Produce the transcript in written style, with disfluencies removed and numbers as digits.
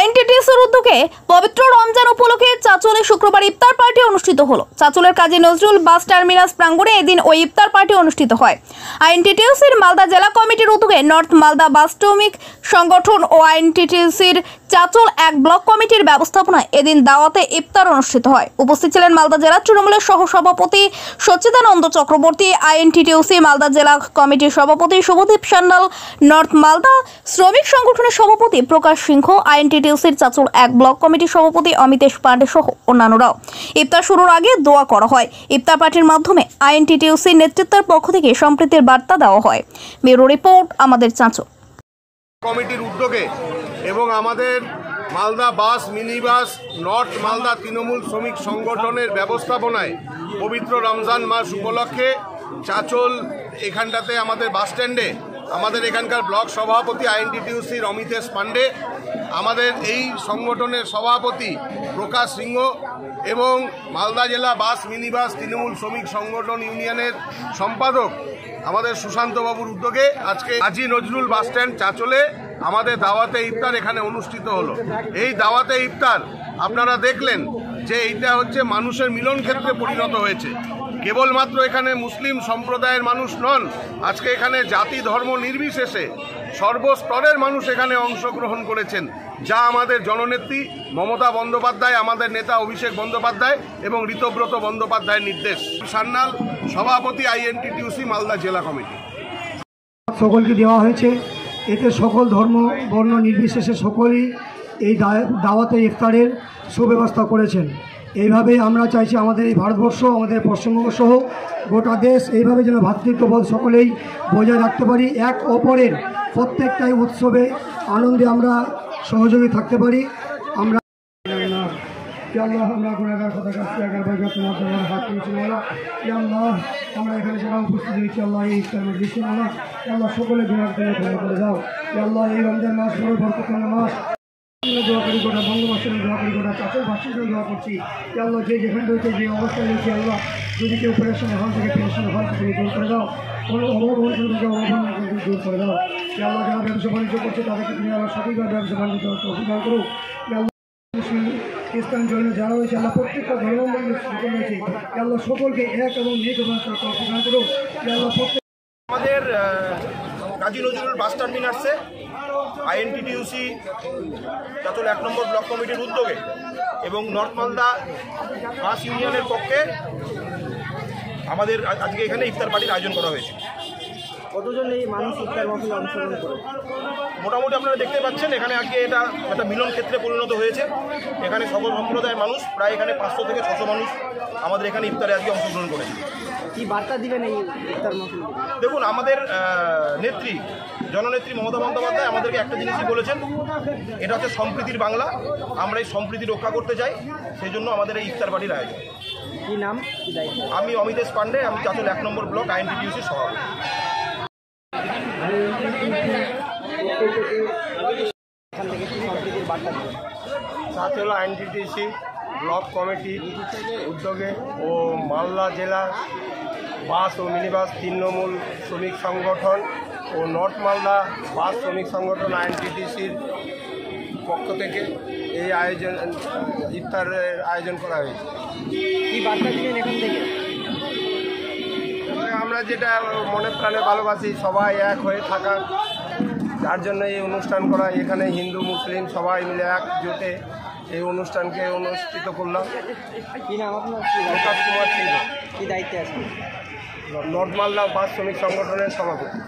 আইএনটিটিসির উদ্যোগে পবিত্র রমজান উপলক্ষে চাচলে শুক্রবার ইফতার পার্টি অনুষ্ঠিত হলো। চাচলের কাজী নজরুল বাস টার্মিনাস প্রাঙ্গণে এদিন ওই ইফতার পার্টি অনুষ্ঠিত হয়। আইএনটিটিসির মালদা জেলা কমিটির উদ্যোগে নর্থ মালদা বাস শ্রমিক সংগঠন ও আইএনটিটিসির চাচল এক ব্লক কমিটির ব্যবস্থাপনায় এদিন দাওয়াতে ইফতার অনুষ্ঠিত হয়। উপস্থিত ছিলেন মালদা জেলা তৃণমূলের সহ সভাপতি সচ্চিদানন্দ চক্রবর্তী, আইএনটিটিসি মালদা জেলা কমিটির সভাপতি শুভদীপ সান্যাল, নর্থ মালদা শ্রমিক সংগঠনের সভাপতি প্রকাশ সিংহ, আইএনটিটিসির চাচল এক ব্লক কমিটির সভাপতি অমিতেশ পান্ডে সহ অন্যান্যরাও। ইফতার শুরুর আগে দোয়া করা হয়। ইফতার পার্টির মাধ্যমে আইএনটিটিসির নেতৃত্বের পক্ষ থেকে সম্প্রীতির বার্তা দেওয়া হয়। ব্যুরো রিপোর্ট, আমাদের চাচল কমিটির উদ্যোগে এবং আমাদের মালদা বাস mini bus north Malda Trinamool শ্রমিক সংগঠনের ব্যবস্থাপনায় পবিত্র রমজান মাস উপলক্ষে চাচল এখানটাতে আমাদের বাস স্ট্যান্ডে আমাদের এখানকার ব্লক সভাপতি আইএনটিটিসির অমিতেশ পান্ডে, আমাদের এই সংগঠনের সভাপতি প্রকাশ সিংহ এবং মালদা জেলা বাস মিনি বাস তৃণমূল শ্রমিক সংগঠন ইউনিয়নের সম্পাদক আমাদের সুশান্তবাবুর উদ্যোগে আজকে কাজী নজরুল বাস স্ট্যান্ড চাচলে আমাদের দাওয়াতে ইফতার এখানে অনুষ্ঠিত হলো। এই দাওয়াতে ইফতার আপনারা দেখলেন যে এইটা হচ্ছে মানুষের মিলন ক্ষেত্রে পরিণত হয়েছে। কেবলমাত্র এখানে মুসলিম সম্প্রদায়ের মানুষ নন, আজকে এখানে জাতি ধর্ম নির্বিশেষে সর্বস্তরের মানুষ এখানে অংশগ্রহণ করেছেন, যা আমাদের জননেত্রী মমতা বন্দ্যোপাধ্যায়, আমাদের নেতা অভিষেক বন্দ্যোপাধ্যায় এবং ঋতব্রত বন্দ্যোপাধ্যায়ের নির্দেশ। সান্যাল, সভাপতি আইএনটিটিসি মালদা জেলা কমিটি। সকলকে দেওয়া হয়েছে, এতে সকল ধর্ম বর্ণ নির্বিশেষে সকলেই এই দাওয়াতে ইফতারের সুব্যবস্থা করেছেন। এইভাবে আমরা চাইছি আমাদের এই ভারতবর্ষ, আমাদের পশ্চিমবঙ্গ সহ গোটা দেশ এইভাবে যেন ভ্রাতৃত্ববোধ সকলেই বজায় রাখতে পারি, এক অপরের প্রত্যেকটাই উৎসবে আনন্দে আমরা সহযোগী থাকতে পারি। আমরা আমরা গুণাগার কথা কাছে তোমার জন্য হাত তুলছি আল্লাহ। আমরা এখানে যারা উপস্থিত হয়েছি আল্লাহ, এই ইফতার মজলিসে আল্লাহ সকলে গুণার জন্য ক্ষমা করে দাও। আল্লাহ এই রমজান মাস বড় বরকতপূর্ণ মাস, দোয়া করি গোটা বঙ্গবাসীর দোয়া করি, গোটা চাষবাসীর জন্য দোয়া করছি। আল্লাহ যে যেখানে রয়েছে যে অবস্থায় রয়েছে আল্লাহ, যদি কেউ অপারেশনের হল থেকে পেরেশনের হল থেকে দূর করে দাও, কোনো অভাব থেকে অভাব দূর করে দাও। আল্লাহ যারা ব্যবসা বাণিজ্য করছে তাদেরকে তুমি আল্লাহ সঠিকভাবে ব্যবসা বাণিজ্য অসুবিধা করো। খ্রিস্টান জৈন যারা রয়েছে আল্লাহ প্রত্যেকটা ধর্মাবলম্বী সকল রয়েছে আল্লাহ সকলকে এক এবং নেক অসুবিধা করো। আল্লাহ আমাদের কাজী নজরুল বাস টার্মিনাসে আইএনটিটিসি চাচল 1 নম্বর ব্লক কমিটির উদ্যোগে এবং নর্থ মালদা বাস ইউনিয়নের পক্ষে আমাদের আজকে এখানে ইফতার পার্টির আয়োজন করা হয়েছে। কতজন এই মানুষ ইফতার মাহফিলে অংশগ্রহণ করে? মোটামুটি আপনারা দেখতে পাচ্ছেন এখানে আজকে এটা একটা মিলন ক্ষেত্রে পরিণত হয়েছে। এখানে সকল সম্প্রদায়ের মানুষ, প্রায় এখানে 500 থেকে 600 মানুষ আমাদের এখানে ইফতারে আজকে অংশগ্রহণ করেছে। কি বার্তা দিবেন এই ইফতার মাহফিলে? দেখুন, আমাদের নেত্রী জননেত্রী মমতা বন্দ্যোপাধ্যায় আমাদেরকে একটা জিনিসই বলেছেন, এটা হচ্ছে সম্প্রীতির বাংলা। আমরা এই সম্প্রীতি রক্ষা করতে চাই, সেই জন্য আমাদের এই ইফতার পার্টির আয়োজন। কী নাম, কী দায়িত্ব? আমি অমিতেশ পান্ডে, আমি চাচল 1 নম্বর ব্লক আইএনটিটিসির সভাপতি। চাচল আইএনটিটিসি ব্লক কমিটির উদ্যোগে ও মালদা জেলার বাস ও মিনি বাস তৃণমূল শ্রমিক সংগঠন ও নর্থ মালদা বাস শ্রমিক সংগঠন আইএনটিটিসির পক্ষ থেকে এই আয়োজন ইফতারের আয়োজন করা হয়েছে। কী বার্তা দিলেন এখান থেকে? আমরা যেটা মনে প্রাণে ভালোবাসি, সবাই এক হয়ে থাকা, তার জন্য এই অনুষ্ঠান করা। এখানে হিন্দু মুসলিম সবাই মিলে একজোটে এই অনুষ্ঠানকে অনুষ্ঠিত করলাম। কী নাম আপনার? প্রকাশ কুমার সিংহ। কী দায়িত্বে আছেন? নর্থ মালদা বাস শ্রমিক সংগঠনের সভাপতি।